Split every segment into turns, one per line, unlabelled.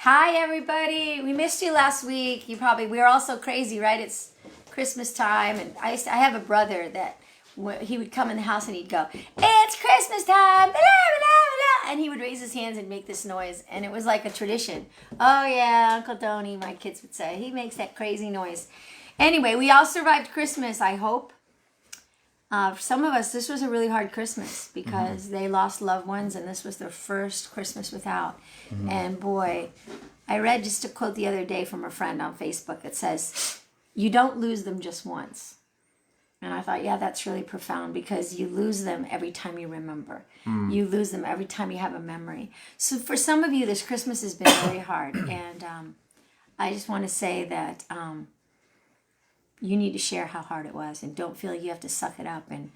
Hi, everybody. We missed you last week. We were all so crazy, right? It's Christmas time, and I have a brother that he would come in the house and he'd go, "It's Christmas time," blah, blah, blah, and he would raise his hands and make this noise, and it was like a tradition. Oh yeah, Uncle Tony, my kids would say, he makes that crazy noise. Anyway, we all survived Christmas, I hope. For some of us, this was a really hard Christmas because they lost loved ones, and this was their first Christmas without. And boy, I read just a quote the other day from a friend on Facebook that says, "You don't lose them just once." And I thought, yeah, that's really profound, because you lose them every time you remember. You lose them every time you have a memory. So for some of you, this Christmas has been very hard. And I just want to say that you need to share how hard it was, and don't feel like you have to suck it up, and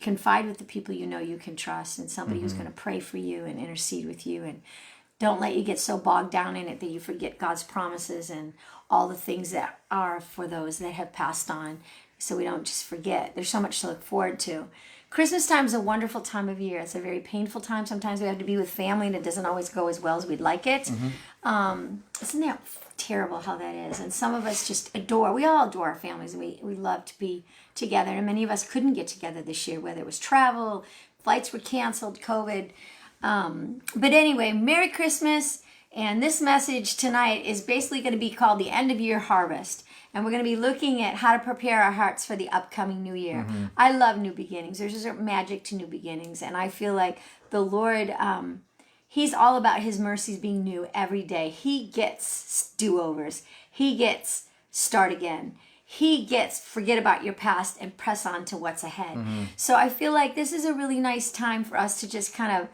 confide with the people you can trust, and somebody who's going to pray for you and intercede with you, and don't let you get so bogged down in it that you forget God's promises and all the things that are for those that have passed on, so we don't just forget. There's so much to look forward to. Christmas time is a wonderful time of year. It's a very painful time. Sometimes we have to be with family, and it doesn't always go as well as we'd like it. Isn't that terrible how that is? And some of us just we all adore our families, and we love to be together. And many of us couldn't get together this year, whether it was travel, flights were canceled, COVID. But anyway, Merry Christmas. And this message tonight is basically going to be called the End of Year Harvest. And we're going to be looking at how to prepare our hearts for the upcoming new year. I love new beginnings. There's a certain magic to new beginnings. And I feel like the Lord, He's all about His mercies being new every day. He gets do-overs. He gets start again. He gets forget about your past and press on to what's ahead. So I feel like this is a really nice time for us to just kind of,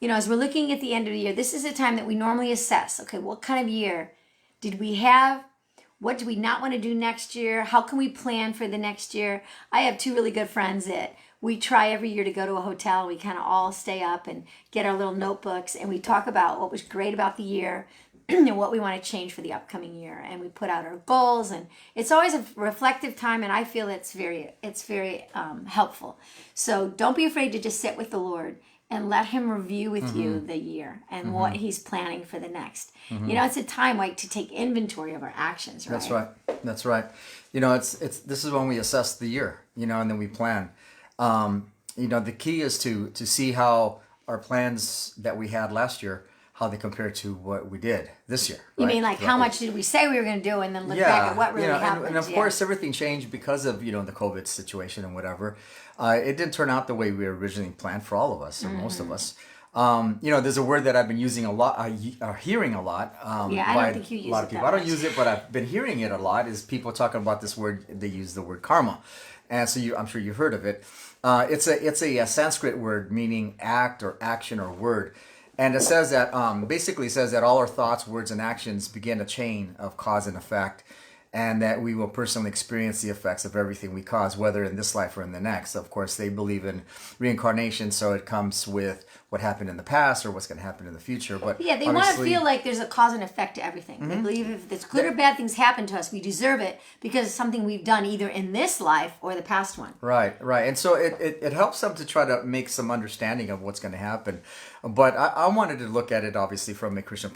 as we're looking at the end of the year, this is a time that we normally assess. Okay, what kind of year did we have? What do we not want to do next year? How can we plan for the next year? I have two really good friends that we try every year to go to a hotel. We kind of all stay up and get our little notebooks, and we talk about what was great about the year and what we want to change for the upcoming year. And we put out our goals, and it's always a reflective time, and I feel it's very helpful. So don't be afraid to just sit with the Lord and let Him review with you the year and what He's planning for the next. It's a time like to take inventory of our actions, right?
That's right. It's this is when we assess the year, and then we plan. The key is to see how our plans that we had last year, how they compare to what we did this year.
You mean like how much did we say we were going to do, and then look back at what really happened?
And of course, everything changed because of the COVID situation and whatever. It didn't turn out the way we originally planned for all of us, or most of us. There's a word that I've been using a lot, hearing a lot.
I don't think you use it. A lot of people.
I don't use it, but I've been hearing it a lot. Is people talking about this word? They use the word karma, and so I'm sure you've heard of it. It's a Sanskrit word meaning act or action or word. And it says that, basically says that all our thoughts, words, and actions begin a chain of cause and effect, and that we will personally experience the effects of everything we cause, whether in this life or in the next. Of course, they believe in reincarnation, so it comes with what happened in the past or what's going to happen in the future. But
yeah, they want to feel like there's a cause and effect to everything. They believe if it's good or bad things happen to us, we deserve it because it's something we've done either in this life or the past one.
Right. And so it helps them to try to make some understanding of what's going to happen. But I wanted to look at it, obviously, from a Christian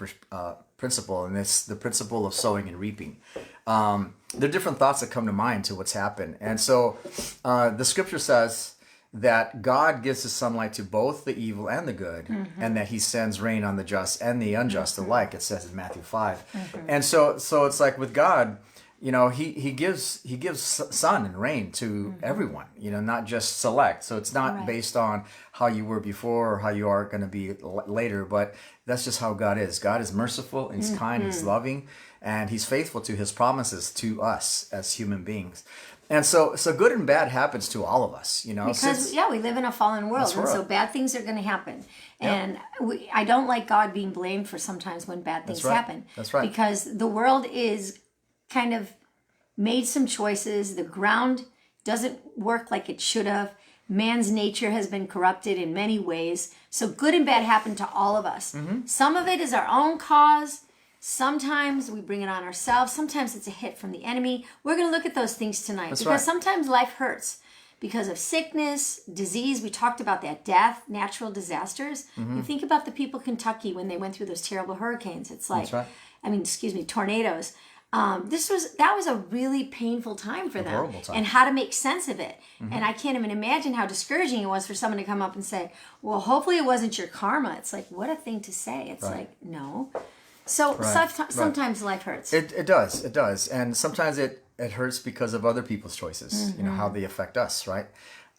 principle, and it's the principle of sowing and reaping. There are different thoughts that come to mind to what's happened. And so the scripture says that God gives His sunlight to both the evil and the good, and that He sends rain on the just and the unjust alike, it says in Matthew 5. And so it's like with God, he gives sun and rain to everyone, not just select. So it's not based on how you were before or how you are going to be later, but that's just how God is. God is merciful, He's kind, He's loving, and He's faithful to His promises to us as human beings. And so good and bad happens to all of us,
Because we live in a fallen world, and so bad things are going to happen. And I don't like God being blamed for sometimes when bad things happen.
That's right.
Because the world is kind of made some choices. The ground doesn't work like it should have. Man's nature has been corrupted in many ways. So good and bad happen to all of us. Some of it is our own cause. Sometimes we bring it on ourselves. Sometimes it's a hit from the enemy. We're going to look at those things tonight because sometimes life hurts. because of sickness, disease. We talked about that, death, natural disasters. You think about the people in Kentucky when they went through those terrible hurricanes. It's like,
That's right.
tornadoes. That was a really painful time for them,
horrible time.
and how to make sense of it. And I can't even imagine how discouraging it was for someone to come up and say, well, hopefully it wasn't your karma. It's like, what a thing to say. It's like, no. So sometimes life hurts.
It does. And sometimes it hurts because of other people's choices, how they affect us, right?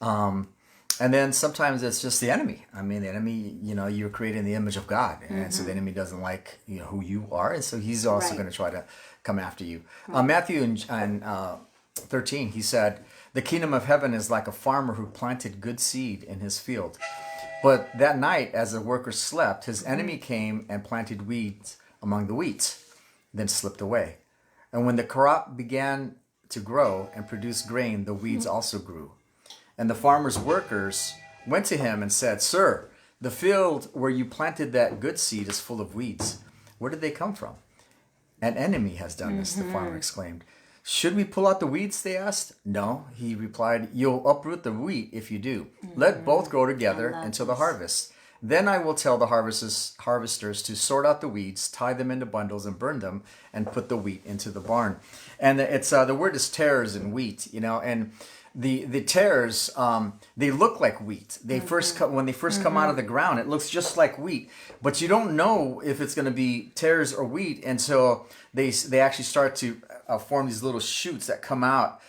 And then sometimes it's just the enemy. I mean, the enemy, you're created in the image of God. And so the enemy doesn't like, who you are. And so he's also going to try to come after you. Matthew in 13, he said, the kingdom of heaven is like a farmer who planted good seed in his field. But that night, as the workers slept, his enemy came and planted weeds among the wheat, then slipped away. And when the crop began to grow and produce grain, the weeds also grew. And the farmer's workers went to him and said, Sir, the field where you planted that good seed is full of weeds. Where did they come from? An enemy has done this, the farmer exclaimed. Should we pull out the weeds, they asked. No, he replied, you'll uproot the wheat if you do. Let both grow together until the harvest. Then I will tell the harvesters to sort out the weeds, tie them into bundles, and burn them, and put the wheat into the barn. And it's the word is tares in wheat, and the tares, they look like wheat. They when they first come out of the ground, it looks just like wheat, but you don't know if it's going to be tares or wheat until they actually start to form these little shoots that come out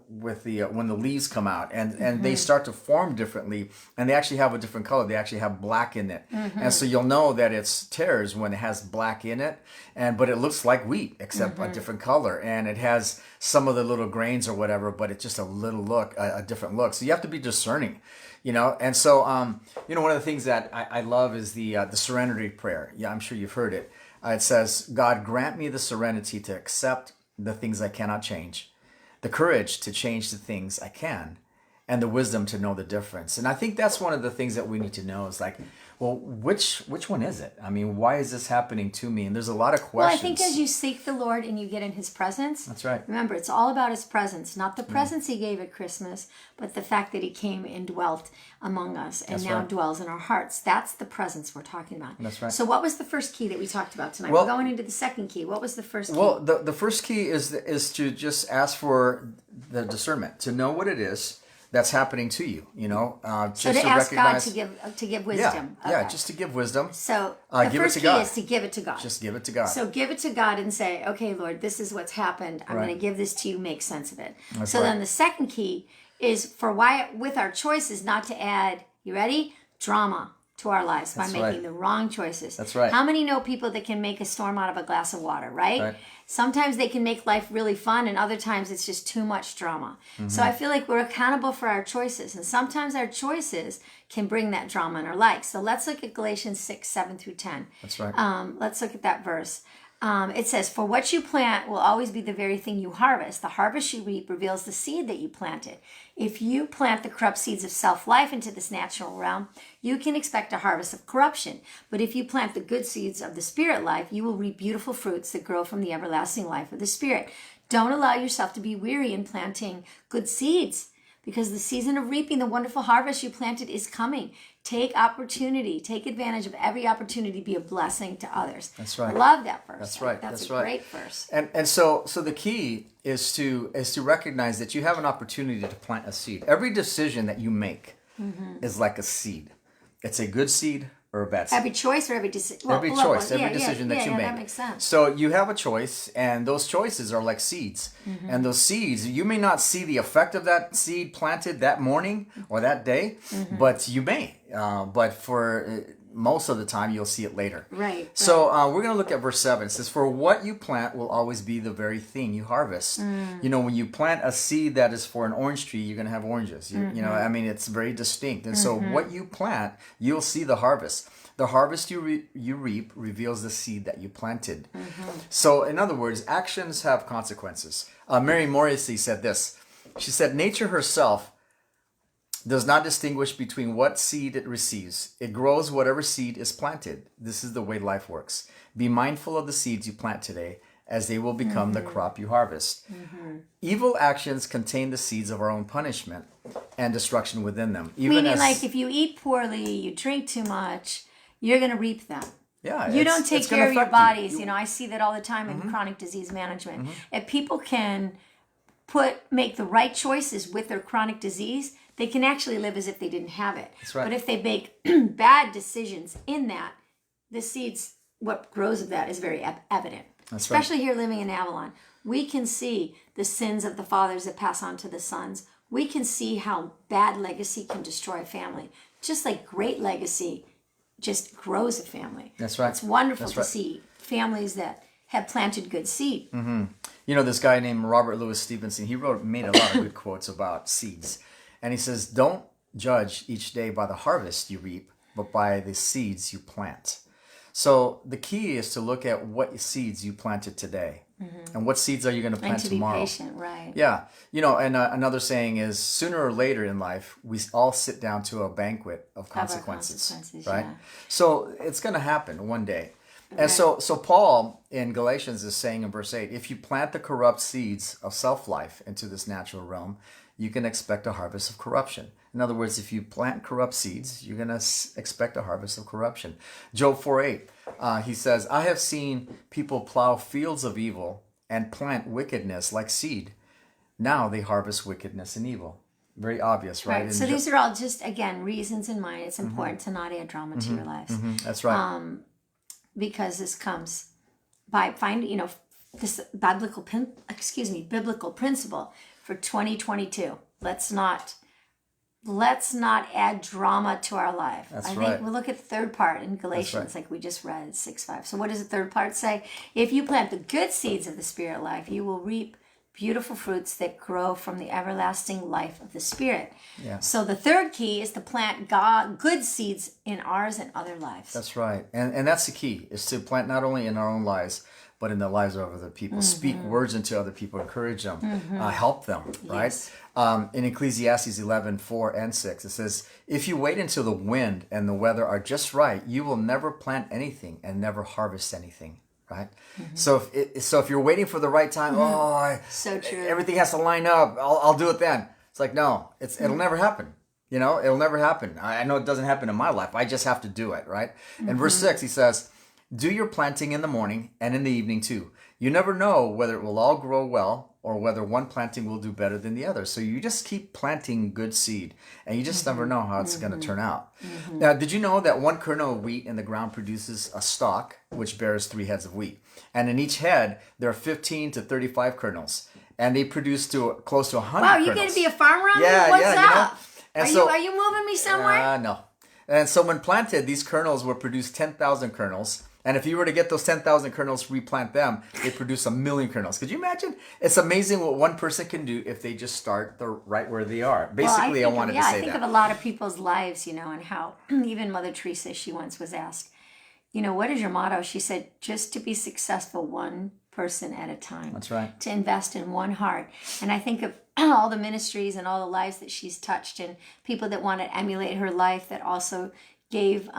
with when the leaves come out, and they start to form differently, and they actually have a different color. They actually have black in it, and so you'll know that it's tares when it has black in it, but it looks like wheat except a different color, and it has some of the little grains or whatever, but it's just a different look. So you have to be discerning, And so one of the things that I love is the serenity prayer. Yeah, I'm sure you've heard it. It says, God, grant me the serenity to accept the things I cannot change, the courage to change the things I can, and the wisdom to know the difference. And I think that's one of the things that we need to know is like, well, which one is it? I mean, why is this happening to me? And there's a lot of questions.
Well, I think as you seek the Lord and you get in his presence.
That's right.
Remember, it's all about his presence, not the presents he gave at Christmas, but the fact that he came and dwelt among us and now dwells in our hearts. That's the presence we're talking about.
That's right.
So what was the first key that we talked about tonight? We're going into the second key. What was the first key?
Well, the first key is to just ask for the discernment, to know what it is that's happening to you, just
so to ask God to give wisdom.
Yeah, just to give wisdom.
So the first key is to give it to God.
Just give it to God.
So give it to God and say, okay, Lord, this is what's happened. I'm going to give this to you, make sense of it.
That's
then the second key is with our choices not to add, you ready? Drama to our lives by making the wrong choices.
That's right.
How many know people that can make a storm out of a glass of water, right? Sometimes they can make life really fun, and other times it's just too much drama. So I feel like we're accountable for our choices, and sometimes our choices can bring that drama in our life. So let's look at Galatians 6, 7 through 10.
That's right.
Let's look at that verse. It says, for what you plant will always be the very thing you harvest. The harvest you reap reveals the seed that you planted. If you plant the corrupt seeds of self-life into this natural realm, you can expect a harvest of corruption. But if you plant the good seeds of the spirit life, you will reap beautiful fruits that grow from the everlasting life of the spirit. Don't allow yourself to be weary in planting good seeds, because the season of reaping the wonderful harvest you planted is coming. Take advantage of every opportunity to be a blessing to others.
That's right.
I love that verse.
That's right.
That's a great verse.
And so the key is to recognize that you have an opportunity to plant a seed. Every decision that you make is like a seed. It's a good seed or a bad seed.
Every choice or every decision?
Every decision that you make.
That makes sense.
So you have a choice, and those choices are like seeds. And those seeds, you may not see the effect of that seed planted that morning or that day, but you may. But for most of the time, you'll see it later.
Right.
So we're going to look at verse 7. It says, for what you plant will always be the very thing you harvest. When you plant a seed that is for an orange tree, you're going to have oranges. It's very distinct. And so what you plant, you'll see the harvest. The harvest you reap reveals the seed that you planted. So in other words, actions have consequences. Mary Morrissey said this. She said, nature herself does not distinguish between what seed it receives. It grows whatever seed is planted. This is the way life works. Be mindful of the seeds you plant today as they will become the crop you harvest. Evil actions contain the seeds of our own punishment and destruction within them.
Meaning, like, if you eat poorly, you drink too much, you're going to reap that.
Yeah,
you don't take care of your bodies. You know, I see that all the time in chronic disease management. If people can make the right choices with their chronic disease, they can actually live as if they didn't have it.
That's right.
But if they make bad decisions in that, the seeds, what grows of that is very evident.
That's
Especially here living in Avalon. We can see the sins of the fathers that pass on to the sons. We can see how bad legacy can destroy a family. Just like great legacy just grows a family.
That's right.
It's wonderful to see families that have planted good seed.
You know, this guy named Robert Louis Stevenson, he made a lot of good quotes about seeds. And he says, don't judge each day by the harvest you reap, but by the seeds you plant. So the key is to look at what seeds you planted today. And what seeds are you going to plant tomorrow?
And to be patient, right.
Yeah. You know, and another saying is, sooner or later in life, we all sit down to a banquet of consequences. Right?
Yeah.
So it's going to happen one day. And so Paul in Galatians is saying in verse 8, if you plant the corrupt seeds of self-life into this natural realm, you can expect a harvest of corruption. In other words, if you plant corrupt seeds, you're going to expect a harvest of corruption. Job 4:8, he says, I have seen people plow fields of evil and plant wickedness like seed. Now they harvest wickedness and evil. Very obvious, right?
Right. So these are all just, again, reasons in mind. It's important to not add drama to your lives.
That's right.
Because this comes by finding, this biblical principle for 2022. Let's not add drama to our life.
That's
I
right.
think we'll look at the third part in Galatians, like we just read, 6:5. So what does the third part say? If you plant the good seeds of the Spirit life, you will reap beautiful fruits that grow from the everlasting life of the Spirit.
Yeah.
So the third key is to plant good seeds in ours and other lives.
That's right. And that's the key, is to plant not only in our own lives, but in the lives of other people. Speak words into other people, encourage them, help them, right?
Yes.
In Ecclesiastes 11:4-6, it says, if you wait until the wind and the weather are just right, you will never plant anything and never harvest anything, right? So if you're waiting for the right time,
So true.
everything has to line up, I'll do it then. It's like, no, it'll never happen. You know, it'll never happen. I know it doesn't happen in my life. I just have to do it, right? In verse 6, he says, do your planting in the morning and in the evening too. You never know whether it will all grow well or whether one planting will do better than the other. So you just keep planting good seed, and you just never know how it's going to turn out. Now, did you know that one kernel of wheat in the ground produces a stalk, which bears 3 heads of wheat? And in each head, there are 15 to 35 kernels, and they produce close to 100
Wow,
kernels.
you going to be a farmer on
Yeah,
me? What's
yeah,
up?
you know. And
Are you moving me somewhere?
No. And so when planted, these kernels will produce 10,000 kernels. And if you were to get those 10,000 kernels, replant them, they produce 1,000,000 kernels. Could you imagine? It's amazing what one person can do if they just start right where they are. Basically, I wanted to say that.
I think of a lot of people's lives, and how even Mother Teresa, she once was asked, what is your motto? She said, just to be successful one person at a time.
That's right.
To invest in one heart. And I think of all the ministries and all the lives that she's touched, and people that want to emulate her life, that also gave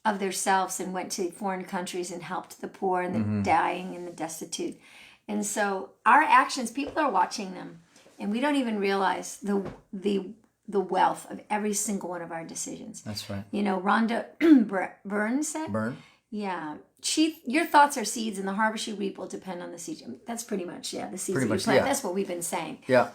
of themselves and went to foreign countries and helped the poor and the dying and the destitute. And so our actions, people are watching them, and we don't even realize the wealth of every single one of our decisions.
That's right.
Rhonda Byrne said.
Byrne?
Yeah. Your thoughts are seeds, and the harvest you reap will depend on the seeds. That's pretty much, the seeds
pretty
that you
much,
plant.
yeah.
That's what we've been saying.
Yeah.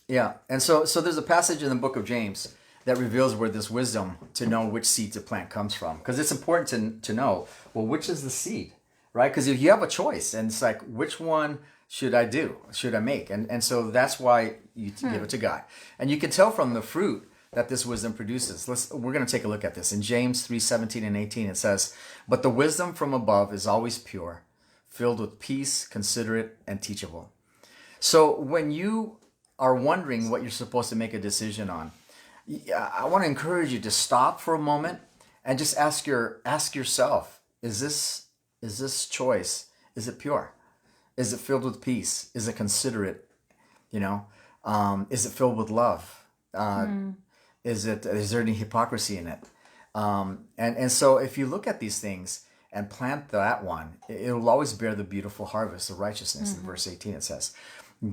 Yeah. And so there's a passage in the book of James that reveals where this wisdom to know which seed to plant comes from. Because it's important to know, well, which is the seed, right? Because if you have a choice, and it's like, which one should I do? Should I make? And so that's why you give it to God. And you can tell from the fruit that this wisdom produces. We're going to take a look at this. In James 3:17 and 18, it says, but the wisdom from above is always pure, filled with peace, considerate, and teachable. So when you are wondering what you're supposed to make a decision on, I want to encourage you to stop for a moment and just ask yourself, is this choice, is it pure? Is it filled with peace? Is it considerate? Is it filled with love? Is there any hypocrisy in it? And so if you look at these things and plant that one, it'll always bear the beautiful harvest of righteousness. In verse 18 it says,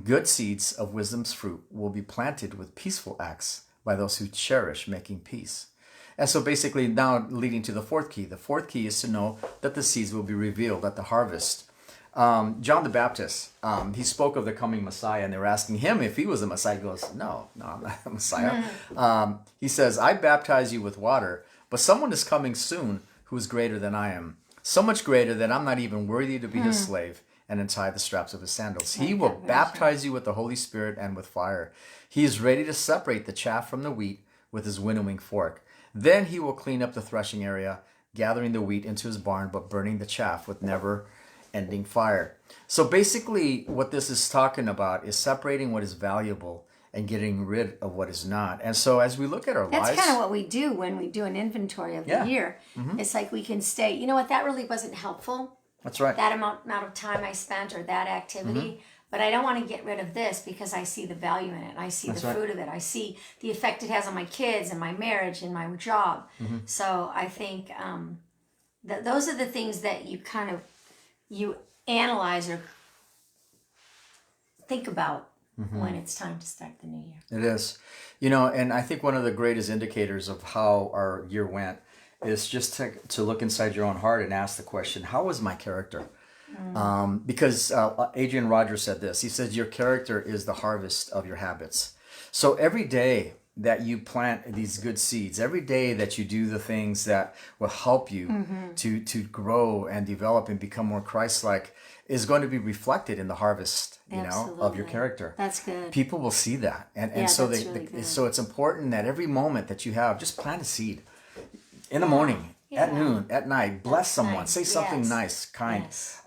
good seeds of wisdom's fruit will be planted with peaceful acts by those who cherish making peace. And so basically now leading to the fourth key. The fourth key is to know that the seeds will be revealed at the harvest. John the Baptist, he spoke of the coming Messiah, and they were asking him if he was the Messiah. He goes, no, I'm not the Messiah. He says, I baptize you with water, but someone is coming soon who is greater than I am. So much greater that I'm not even worthy to be his slave and untie the straps of his sandals. He will baptize you with the Holy Spirit and with fire. He is ready to separate the chaff from the wheat with his winnowing fork. Then he will clean up the threshing area, gathering the wheat into his barn, but burning the chaff with never-ending fire. So basically what this is talking about is separating what is valuable and getting rid of what is not. And so as we look at our lives...
That's kind of what we do when we do an inventory of the year. It's like we can stay, you know what, that really wasn't helpful.
That's right.
That amount of time I spent or that activity. But I don't want to get rid of this because I see the value in it. I see the fruit of it. I see the effect it has on my kids and my marriage and my job. So I think that those are the things that you analyze or think about when it's time to start the new year.
It is. You know, and I think one of the greatest indicators of how our year went is just to look inside your own heart and ask the question, how was my character? Because Adrian Rogers said this. He says, your character is the harvest of your habits. So every day that you plant these good seeds, every day that you do the things that will help you to grow and develop and become more Christ-like is going to be reflected in the harvest, of your character.
That's good.
People will see that. And so so it's important that every moment that you have, just plant a seed in the morning. At noon, at night, bless someone,
nice.
say something nice, kind.
Yes.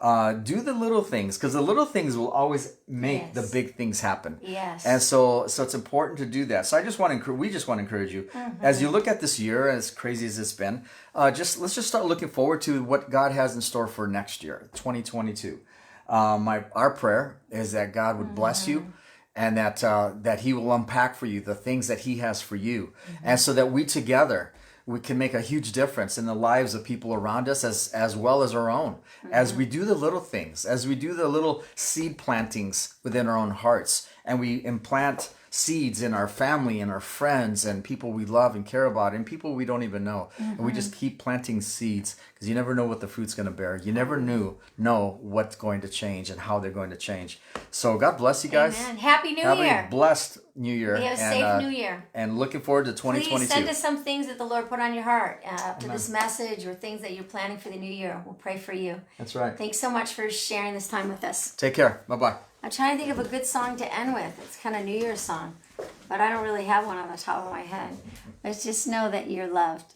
Do the little things, because the little things will always make the big things happen.
Yes.
And so it's important to do that. So we just want to encourage you as you look at this year, as crazy as it's been. Let's just start looking forward to what God has in store for next year, 2022. Our prayer is that God would bless you. And that He will unpack for you the things that He has for you, and so that we together. We can make a huge difference in the lives of people around us as well as our own. As we do the little things, as we do the little seed plantings within our own hearts, and we implant seeds in our family and our friends and people we love and care about and people we don't even know. And we just keep planting seeds because you never know what the fruit's going to bear. You never know what's going to change and how they're going to change. So God bless you guys.
Amen. Happy New Year.
Have a blessed New Year.
We have a safe New Year.
And looking forward to 2022.
Please send us some things that the Lord put on your heart for this message or things that you're planning for the new year. We'll pray for you.
That's right.
Thanks so much for sharing this time with us.
Take care. Bye-bye.
I'm trying to think of a good song to end with. It's kind of New Year's song, but I don't really have one on the top of my head. Let's just know that you're loved.